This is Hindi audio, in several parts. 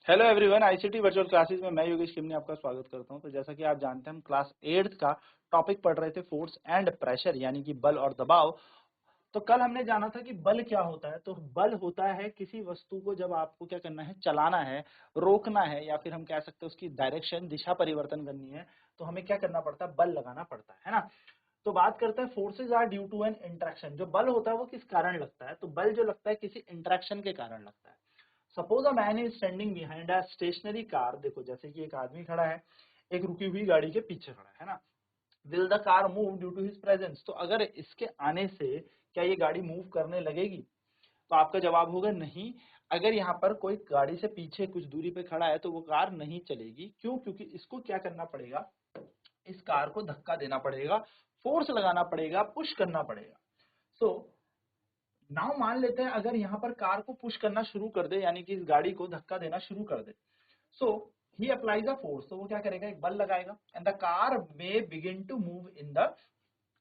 Hello everyone, ICT virtual classes में मैं योगेश किमने आपका स्वागत करता हूं। तो जैसा कि आप जानते हैं, हम क्लास 8th का टॉपिक पढ़ रहे थे फोर्स एंड प्रेशर, यानी कि बल और दबाव। तो कल हमने जाना था कि बल क्या होता है। तो बल होता है किसी वस्तु को जब आपको क्या करना है, चलाना है, रोकना है, या फिर हम कह सकते हैं उसकी डायरेक्शन, दिशा परिवर्तन करनी है, तो हमें क्या करना पड़ता है, बल लगाना पड़ता है ना। तो बात करते हैं forces are due to an interaction. जो बल होता है वो किस कारण लगता है, तो बल जो लगता है किसी इंटरेक्शन के कारण लगता है। Suppose a man is standing behind a stationary car. देखो जैसे कि एक आदमी खड़ा है एक रुकी हुई गाड़ी के पीछे खड़ा है ना। Will the car move due to his presence. तो अगर इसके आने से क्या ये गाड़ी मूव करने लगेगी, तो आपका जवाब होगा नहीं। अगर यहाँ पर कोई गाड़ी से पीछे कुछ दूरी पे खड़ा है तो वो कार नहीं चलेगी। क्यों? क्योंकि इसको क्या करना पड़ेगा, इस कार को धक्का देना पड़ेगा, फोर्स लगाना पड़ेगा, पुश करना पड़ेगा। सो नाउ मान लेते हैं अगर यहाँ पर कार को पुश करना शुरू कर दे, यानी कि इस गाड़ी को धक्का देना शुरू कर दे। सो ही अप्लाइज अ फोर्स। तो वो क्या करेगा, एक बल लगाएगा, and the car may begin to move in the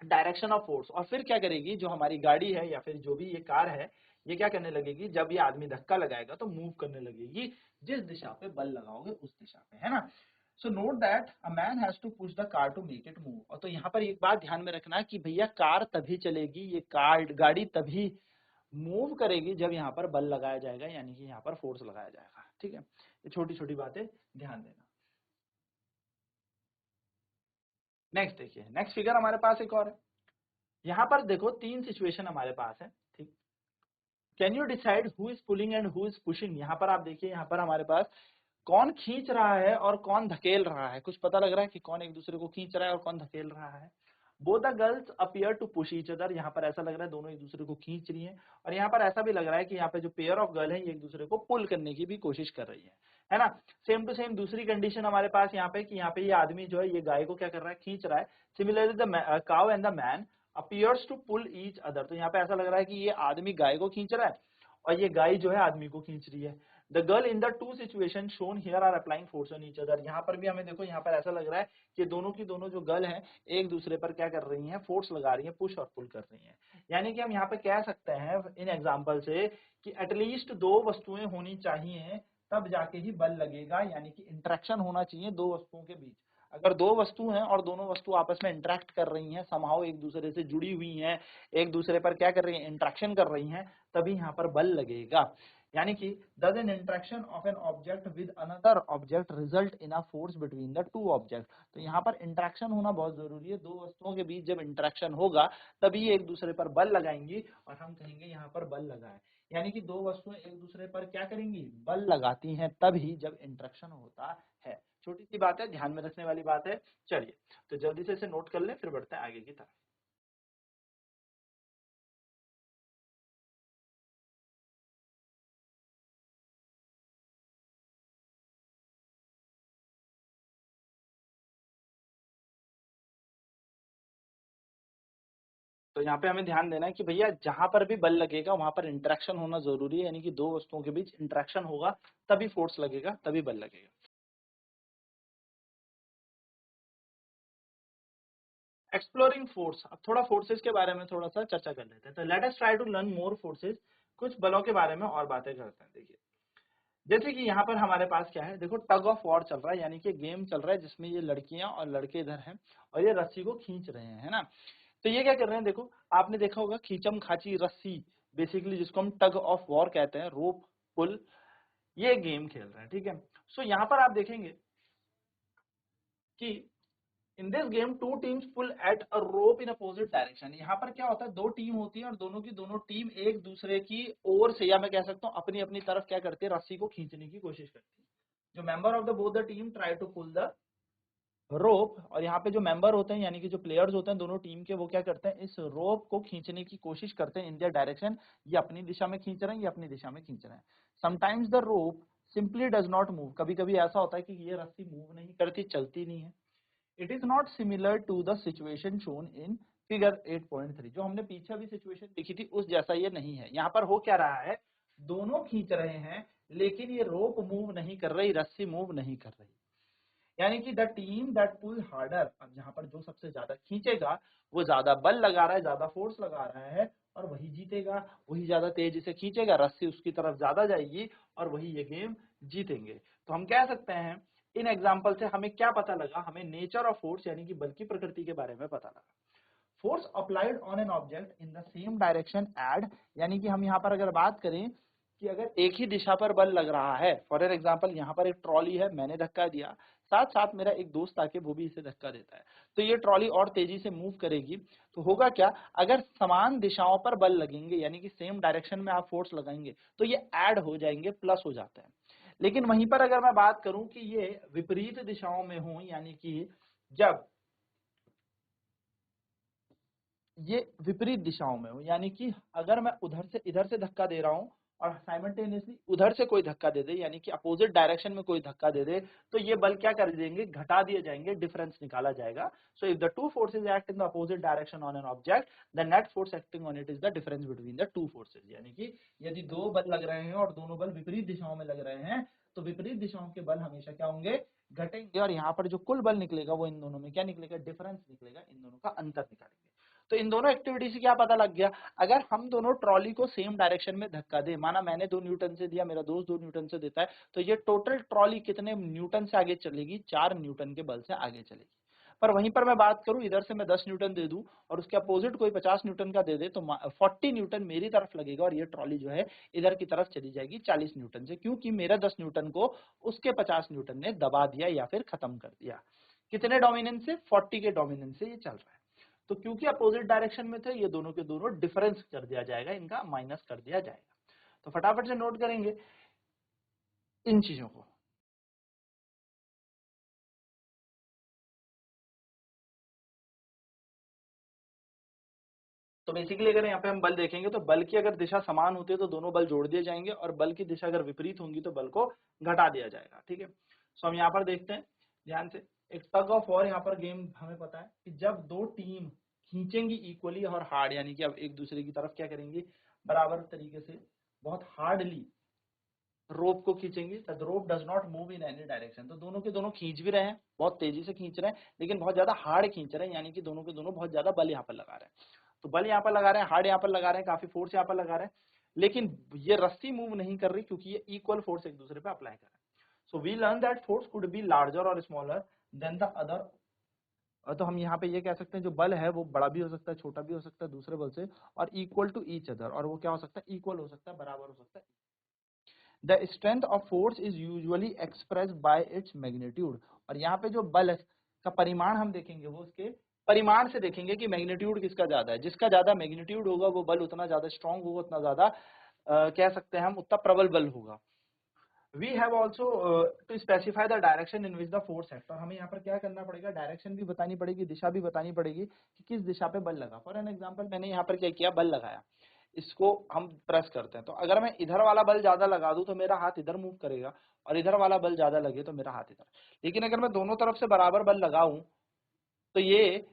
direction of force. और फिर क्या करेगी, जो हमारी गाड़ी है या फिर जो भी ये कार है, ये क्या करने लगेगी, जब ये आदमी धक्का लगाएगा तो मूव करने लगेगी जिस दिशा पे बल लगाओगे उस दिशा पे, है ना। So note that a man has to push the car to make it move. और तो यहाँ पर एक बात ध्यान में रखना है कि भैया कार तभी चलेगी, ये कार गाड़ी तभी मूव करेगी जब यहाँ पर बल लगाया जाएगा, यानी कि यहाँ पर फोर्स लगाया जाएगा। ठीक है, ये छोटी छोटी बातें ध्यान देना। नेक्स्ट देखिए, नेक्स्ट फिगर हमारे पास एक और है। यहाँ पर देखो तीन सिचुएशन हमारे पास है। ठीक, can you decide who is pulling and who is pushing. यहाँ पर आप देखिए, यहाँ पर हमारे पास कौन खींच रहा है और कौन धकेल रहा है। कुछ पता लग रहा है कि कौन एक दूसरे को खींच रहा है और कौन धकेल रहा है। Both the girls appear to push each other. यहाँ पर ऐसा लग रहा है दोनों एक दूसरे को खींच रही हैं। और यहाँ पर ऐसा भी लग रहा है कि यहाँ पे जो पेयर ऑफ गर्ल है ये एक दूसरे को पुल करने की भी कोशिश कर रही है ना। सेम टू सेम दूसरी कंडीशन हमारे पास यहाँ पे कि यहाँ पे ये आदमी जो है ये गाय को क्या कर रहा है, खींच रहा है। Similarly the cow and the man appears to pull each other. तो यहाँ पे ऐसा लग रहा है कि ये आदमी गाय को खींच रहा है और ये गाय जो है आदमी को खींच रही है। The girl in the two situation shown here are applying force on each other. यहाँ पर भी हमें देखो, यहाँ पर ऐसा लग रहा है कि दोनों की दोनों जो गर्ल हैं एक दूसरे पर क्या कर रही हैं, फोर्स लगा रही हैं, पुश और पुल कर रही हैं। यानी कि हम यहाँ पे कह सकते हैं इन एग्जाम्पल से कि एटलीस्ट दो वस्तुएं होनी चाहिए तब जाके ही बल लगेगा, यानी कि इंटरेक्शन होना चाहिए दो वस्तुओं के बीच। अगर दो वस्तु हैं और दोनों वस्तु आपस में इंटरेक्ट कर रही हैं, समहाउ एक दूसरे से जुड़ी हुई हैं, एक दूसरे पर क्या कर रही हैं, इंटरेक्शन कर रही हैं, तभी यहाँ पर बल लगेगा। यानी कि does an interaction of an object with another object result in a force between the two objects। तो यहाँ पर इंटरेक्शन होना बहुत जरूरी है। दो वस्तुओं के बीच जब इंटरेक्शन होगा तभी एक दूसरे पर बल लगाएंगी और हम कहेंगे यहाँ पर बल लगा है। यानी कि दो वस्तुएं एक दूसरे पर क्या करेंगी, बल लगाती हैं तभी जब इंटरेक्शन होता है। छोटी सी बात है, ध्यान में रखने वाली बात है। चलिए तो जल्दी से इसे नोट कर लें, फिर बढ़ते हैं आगे की तरफ। तो यहाँ पे हमें ध्यान देना है कि भैया जहां पर भी बल लगेगा वहां पर इंटरेक्शन होना जरूरी है, यानी कि दो वस्तुओं के बीच इंटरेक्शन होगा तभी फोर्स लगेगा, तभी बल लगेगा। Exploring force. अब थोड़ा फोर्सेस के बारे में थोड़ा सा चर्चा कर लेते हैं। तो let us try to learn more forces. कुछ बलों के बारे में और बातें करते हैं। देखिए जैसे कि यहाँ पर हमारे पास क्या है, देखो टग ऑफ वॉर चल रहा है, यानी कि गेम चल रहा है जिसमें ये लड़कियां और लड़के इधर हैं और ये रस्सी को खींच रहे हैं, है ना। तो ये क्या कर रहे हैं, देखो आपने देखा होगा खींचम खाची रस्सी, बेसिकली जिसको हम टग ऑफ वॉर कहते हैं, रोप पुल, ये गेम खेल रहे हैं। ठीक है, सो यहाँ पर आप देखेंगे कि in this game two teams pull at a rope in opposite direction. यहाँ पर क्या होता है, दो टीम होती है और दोनों की दोनों टीम एक दूसरे की ओर से, या मैं कह सकता हूँ अपनी अपनी तरफ क्या करती है, रस्सी को खींचने की कोशिश करती है। जो member of the both the team try to pull the rope. और यहाँ पे जो मेंबर होते हैं यानी कि जो प्लेयर्स होते हैं दोनों टीम के, वो क्या करते हैं, इस रोप को खींचने की कोशिश करते हैं इन दियर डायरेक्शन। ये अपनी दिशा में खींच रहे हैं, ये अपनी दिशा में खींच रहे हैं। Sometimes the rope simply does not move. कभी कभी ऐसा होता है कि ये रस्सी मूव नहीं करती, चलती नहीं है। It is not similar to the situation shown in figure 8.3। जो हमने पीछे अभी सिचुएशन देखी थी उस जैसा ये नहीं है। यहाँ पर हो क्या रहा है, दोनों खींच रहे हैं लेकिन ये रोप मूव नहीं कर रही, रस्सी मूव नहीं कर रही। यानी कि the team that pull harder, अब यहाँ पर जो सबसे ज्यादा खींचेगा वो ज्यादा बल लगा रहा है, ज्यादा फोर्स लगा रहा है, और वही जीतेगा, वही ज्यादा तेजी से खींचेगा, रस्सी उसकी तरफ ज्यादा जाएगी और वही ये गेम जीतेंगे। तो हम कह सकते हैं इन एग्जाम्पल से हमें क्या पता लगा, हमें नेचर ऑफ फोर्स यानी कि बल की प्रकृति के बारे में पता लगा। Force applied on an object in the same direction add, यानी कि हम यहाँ पर अगर बात करें कि अगर एक ही दिशा पर बल लग रहा है, फॉर एन एग्जाम्पल यहाँ पर एक ट्रॉली है, मैंने धक्का दिया, साथ साथ मेरा एक दोस्त आके वो भी इसे धक्का देता है, तो ये ट्रॉली और तेजी से मूव करेगी। तो होगा क्या, अगर समान दिशाओं पर बल लगेंगे यानी कि सेम डायरेक्शन में आप फोर्स लगाएंगे तो ये ऐड हो जाएंगे, प्लस हो जाते हैं। लेकिन वहीं पर अगर मैं बात करूं कि ये विपरीत दिशाओं में हो, यानी कि जब ये विपरीत दिशाओं में हो, यानी कि अगर मैं उधर से इधर से धक्का दे रहा हूं और साइमल्टेनियसली उधर से कोई धक्का दे दे, यानी कि अपोजिट डायरेक्शन में कोई धक्का दे दे, तो ये बल क्या कर देंगे, घटा दिए जाएंगे, डिफरेंस निकाला जाएगा। So if the two forces act in the opposite direction on an object, the net force acting on it is the difference between the two forces. यानी कि यदि दो बल लग रहे हैं और दोनों बल विपरीत दिशाओं में लग रहे हैं, तो विपरीत दिशाओं के बल हमेशा क्या होंगे, घटेंगे, और यहाँ पर जो कुल बल निकलेगा वो इन दोनों में क्या निकलेगा, डिफरेंस निकलेगा, इन दोनों का अंतर निकालेंगे। तो इन दोनों एक्टिविटी से क्या पता लग गया, अगर हम दोनों ट्रॉली को सेम डायरेक्शन में धक्का दे, माना मैंने 2 न्यूटन से दिया, मेरा दोस्त 2 न्यूटन से देता है, तो ये टोटल ट्रॉली कितने न्यूटन से आगे चलेगी, 4 न्यूटन के बल से आगे चलेगी। पर वहीं पर मैं बात करूं, इधर से मैं 10 न्यूटन दे दूं और उसके अपोजिट कोई 50 न्यूटन का दे दे, तो 40 न्यूटन मेरी तरफ लगेगा और ये ट्रॉली जो है इधर की तरफ चली जाएगी 40 न्यूटन से, क्योंकि मेरा 10 न्यूटन को उसके 50 न्यूटन ने दबा दिया या फिर खत्म कर दिया। कितने डोमिनेंस से, 40 के डोमिनेंस से ये चल रहा है। तो क्योंकि अपोजिट डायरेक्शन में थे, ये दोनों के दोनों डिफरेंस कर दिया जाएगा, इनका माइनस कर दिया जाएगा। तो फटाफट से नोट करेंगे इन चीजों को। तो बेसिकली अगर यहाँ पे हम बल देखेंगे तो बल की अगर दिशा समान होती है तो दोनों बल जोड़ दिए जाएंगे, और बल की दिशा अगर विपरीत होंगी तो बल को घटा दिया जाएगा। ठीक है, सो हम यहाँ पर देखते हैं ध्यान से, एक टग ऑफ वॉर यहाँ पर गेम हमें पता है कि जब दो टीम खींचेंगी इक्वली और हार्ड, यानी कि अब एक दूसरे की तरफ क्या करेंगी, बराबर तरीके से बहुत हार्डली रोप को खींचेंगे, the rope does not move in any direction. तो दोनों के दोनों खींच भी रहे हैं, बहुत तेजी से खींच रहे हैं, लेकिन बहुत ज्यादा हार्ड खींच रहे हैं, यानी कि दोनों के दोनों बहुत ज्यादा बल यहाँ पर लगा रहे हैं। तो बल यहाँ पर लगा रहे हैं, हार्ड यहाँ पर लगा रहे हैं, काफी फोर्स यहाँ पर लगा रहे हैं, लेकिन ये रस्सी मूव नहीं कर रही क्योंकि ये इक्वल फोर्स एक दूसरे पे अप्लाई कर रहे हैं। So we learn that force could be larger और स्मॉलर देन द अदर। तो हम यहाँ पे ये कह सकते हैं जो बल है वो बड़ा भी हो सकता है, छोटा भी हो सकता है दूसरे बल से, और इक्वल टू ईच अदर, और वो क्या हो सकता है, इक्वल हो सकता है, बराबर हो सकता है। The strength of force is usually express bye its magnitude. और यहाँ पे जो बल का परिमाण हम देखेंगे वो उसके परिमाण से देखेंगे कि मैग्नीट्यूड किसका ज्यादा है, जिसका ज्यादा मैग्नीट्यूड होगा वो बल उतना ज्यादा स्ट्रांग होगा, उतना ज्यादा कह सकते हैं हम उतना प्रबल बल होगा। We have also to specify the direction in which the force act, और हमें यहाँ पर क्या करना पड़ेगा, डायरेक्शन भी बतानी पड़ेगी, दिशा भी बतानी पड़ेगी कि किस दिशा पे बल लगा। फॉर एन एग्जाम्पल मैंने यहाँ पर क्या किया, बल लगाया, इसको हम प्रेस करते हैं, तो अगर मैं इधर वाला बल ज्यादा लगा दूं तो मेरा हाथ इधर मूव करेगा, और इधर वाला बल ज्यादा लगे तो मेरा हाथ इधर। लेकिन अगर मैं दोनों तरफ से बराबर बल लगाऊं तो ये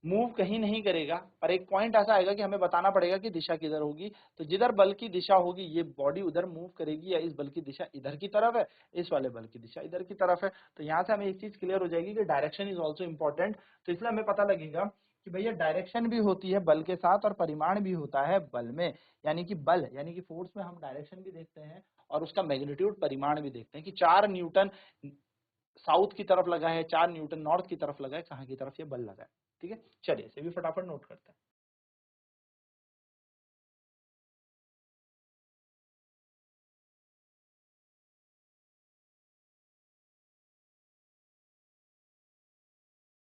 मूव कहीं नहीं करेगा, पर एक पॉइंट ऐसा आएगा कि हमें बताना पड़ेगा कि दिशा किधर होगी। तो जिधर बल की दिशा होगी ये बॉडी उधर मूव करेगी, या इस बल की दिशा इधर की तरफ है, इस वाले बल की दिशा इधर की तरफ है। तो यहाँ से हमें एक चीज क्लियर हो जाएगी कि डायरेक्शन इज ऑल्सो इम्पोर्टेंट। तो इसलिए हमें पता लगेगा कि भैया डायरेक्शन भी होती है बल के साथ और परिमाण भी होता है बल में, यानी कि बल यानी कि फोर्स में हम डायरेक्शन भी देखते हैं और उसका मैग्नीट्यूड परिमाण भी देखते हैं कि 4 न्यूटन साउथ की तरफ लगा है, 4 न्यूटन नॉर्थ की तरफ लगा है, कहाँ की तरफ ये बल लगा है। ठीक है, चलिए इसे भी फटाफट नोट करते हैं।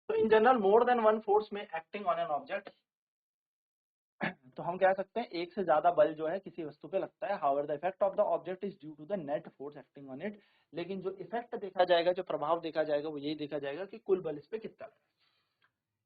तो in general more than one force में एक्टिंग ऑन एन ऑब्जेक्ट, तो हम कह सकते हैं एक से ज्यादा बल जो है किसी वस्तु पे लगता है। However the effect of the object is due to the net force acting on it. लेकिन जो इफेक्ट देखा जाएगा, जो प्रभाव देखा जाएगा वो यही देखा जाएगा कि कुल बल इस पे कितना है।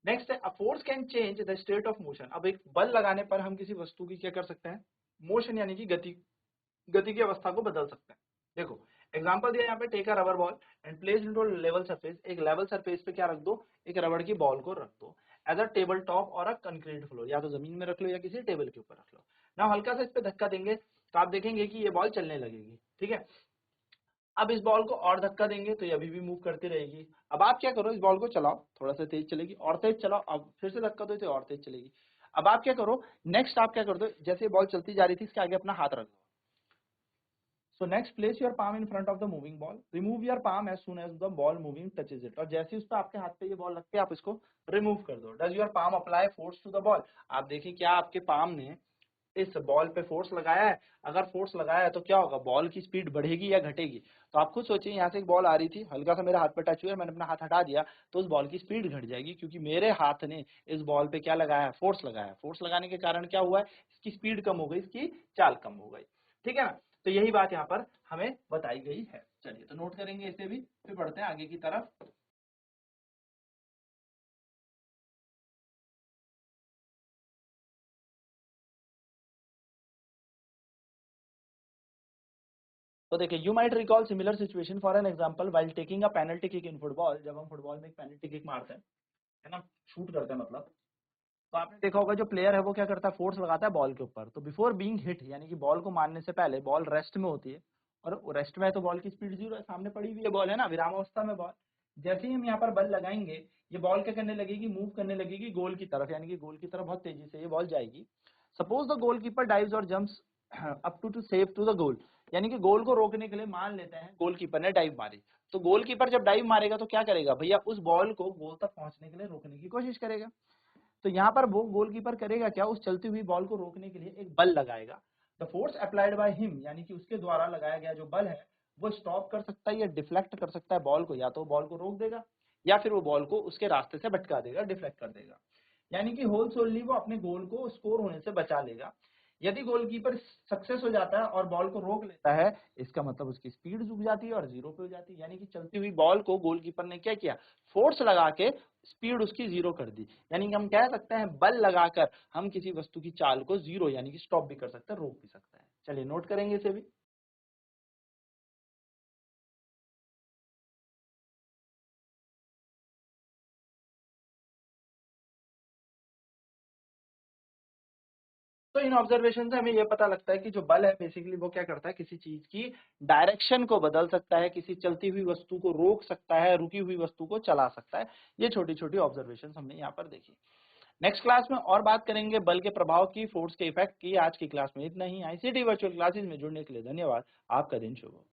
नेक्स्ट है, a force can change the state of motion. अब एक बल लगाने पर हम किसी वस्तु की क्या कर सकते हैं, मोशन यानी कि गति की अवस्था को बदल सकते हैं। देखो एग्जांपल दिया यहाँ पे, take a rubber ball and place into level surface. एक लेवल सरफेस पे क्या रख दो, एक रबड़ की बॉल को रख दो एज अ टेबल टॉप और अ कंक्रीट फ्लोर, या तो जमीन में रख लो या किसी टेबल के ऊपर रख लो ना। हल्का सा इस पे धक्का देंगे तो आप देखेंगे कि ये बॉल चलने लगेगी। ठीक है, अब इस बॉल को और धक्का देंगे तो ये अभी भी मूव करती रहेगी। अब आप क्या करो, इस बॉल को चलाओ, थोड़ा सा तेज चलेगी, और तेज चलाओ, अब फिर से धक्का दो तो और तेज चलेगी। अब आप क्या करो, नेक्स्ट आप क्या कर दो, जैसे बॉल चलती जा रही थी इसके आगे अपना हाथ रख दो। So next place your palm in front of the moving ball, remove your palm as soon as the ball moving touches it, और जैसे ही उस पर आपके हाथ पे ये बॉल लगती है आप इसको रिमूव कर दो। Does your palm apply force to the ball, आप देखिए क्या आपके पाम ने इस बॉल पे फोर्स लगाया है, अगर फोर्स लगाया है तो क्या होगा, बॉल की स्पीड बढ़ेगी या घटेगी। तो आप खुद सोचिए, यहाँ से एक बॉल आ रही थी, हल्का सा मेरे हाथ पे टच हुआ, मैंने अपना हाथ हटा दिया तो उस बॉल की स्पीड घट जाएगी, क्योंकि मेरे हाथ ने इस बॉल पे क्या लगाया है, फोर्स लगाया है। फोर्स लगाने के कारण क्या हुआ है, इसकी स्पीड कम हो गई, इसकी चाल कम हो गई। ठीक है ना, तो यही बात यहाँ पर हमें बताई गई है। चलिए तो नोट करेंगे इसे भी, फिर बढ़ते हैं आगे की तरफ। तो देखिए, you might recall similar situation for an example while taking a penalty kick in football, जब हम फुटबॉल में एक पेनल्टी किक मारते हैं, है ना, शूट करते हैं मतलब, तो आपने देखा होगा जो प्लेयर है वो क्या करता है, फोर्स लगाता है बॉल के ऊपर। तो बिफोर बीइंग हिट, यानी कि बॉल को मारने से पहले बॉल रेस्ट में होती है, और रेस्ट में है तो बॉल की स्पीड जीरो है, सामने पड़ी हुई है बॉल, है ना, विरामावस्था में बॉल। जैसे ही हम यहाँ पर बल लगाएंगे, ये बॉल क्या करने लगेगी, मूव करने लगेगी गोल की तरफ, यानी कि गोल की तरफ बहुत तेजी से ये बॉल जाएगी। सपोज द गोलकीपर डाइव्स और jumps up to save to the goal, यानी कि गोल को रोकने के लिए मान लेते हैं गोलकीपर ने डाइव मारी, तो गोलकीपर जब डाइव मारेगा तो क्या करेगा भैया, उस बॉल को गोल तक पहुंचने के लिए रोकने की कोशिश करेगा। तो यहाँ पर वो गोलकीपर करेगा क्या, उस चलती हुई बॉल को रोकने के लिए एक बल लगाएगा। The force applied by him, यानी कि उसके द्वारा लगाया गया जो बल है वो स्टॉप कर सकता है या डिफ्लेक्ट कर सकता है बॉल को, या तो बॉल को रोक देगा या फिर वो बॉल को उसके रास्ते से भटका देगा, डिफ्लेक्ट कर देगा, यानी कि होल सोलली वो अपने गोल को स्कोर होने से बचा लेगा। यदि गोलकीपर सक्सेस हो जाता है और बॉल को रोक लेता है, इसका मतलब उसकी स्पीड रुक जाती है और जीरो पे हो जाती है, यानी कि चलती हुई बॉल को गोलकीपर ने क्या किया, फोर्स लगा के स्पीड उसकी जीरो कर दी। यानी कि हम कह सकते हैं बल लगाकर हम किसी वस्तु की चाल को जीरो यानी कि स्टॉप भी कर सकते हैं, रोक भी सकते हैं। चलिए नोट करेंगे इसे भी। तो इन ऑब्जर्वेशन से हमें यह पता लगता है कि जो बल है बेसिकली वो क्या करता है, किसी चीज की डायरेक्शन को बदल सकता है, किसी चलती हुई वस्तु को रोक सकता है, रुकी हुई वस्तु को चला सकता है। ये छोटी छोटी ऑब्जर्वेशन हमने यहाँ पर देखी। नेक्स्ट क्लास में और बात करेंगे बल के प्रभाव की, फोर्स के इफेक्ट की। आज की क्लास में इतना ही। आईसीटी वर्चुअल क्लासेस में जुड़ने के लिए धन्यवाद। आपका दिन शुभ हो।